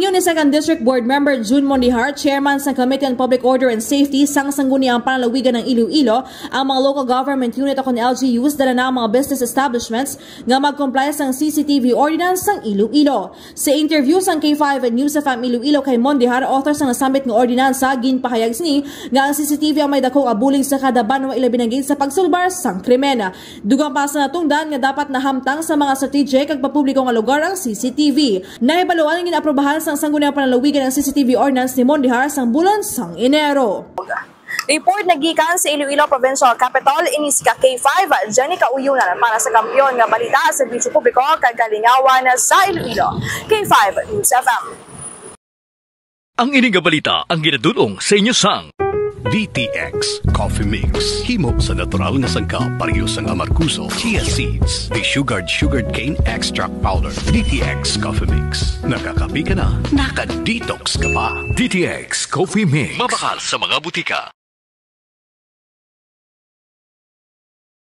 Opinyon ni 2nd District Board Member June Mondihar, Chairman sa Committee on Public Order and Safety sang sangguniang panlalawigan ng Iloilo, ang mga local government unit o LGUs dala na ang mga business establishments nga mag-comply sang CCTV ordinance sang Iloilo. Sa interview sang K5 at News FM Iloilo kay Mondihar, author sang nasambit nga ordinansa, ginpahayag sini nga ang CCTV ang may dakong abuling sa kada banwa ilabinagin sa pagsulbar sang krimen. Dugang pa sa natungdan nga dapat nahamtang sa mga strategic ag papubliko nga lugar ang CCTV. Nahibaluan ang ginaprobahan sang sangguniang panlalawigan ng CCTV ordinance ni Mondihar sang bulan sang Enero. Report nagikan sa Iloilo Provincial Capital inis ka K5 Jenny Kauyunan para sa kampiyon nga balita sa serbisyo publiko kag kalingawan sa Iloilo. K5 News FM. Ang ining balita ang ginadulong sa inyo sang DTX Coffee Mix. Himo sa natural nga sangkap pareho sang amarkuso, chia seeds, desugared sugared cane extract powder. DTX Coffee Mix. Nakakapi ka na, naka-detox ka pa. DTX Coffee Mix. Mabakal sa mga butika.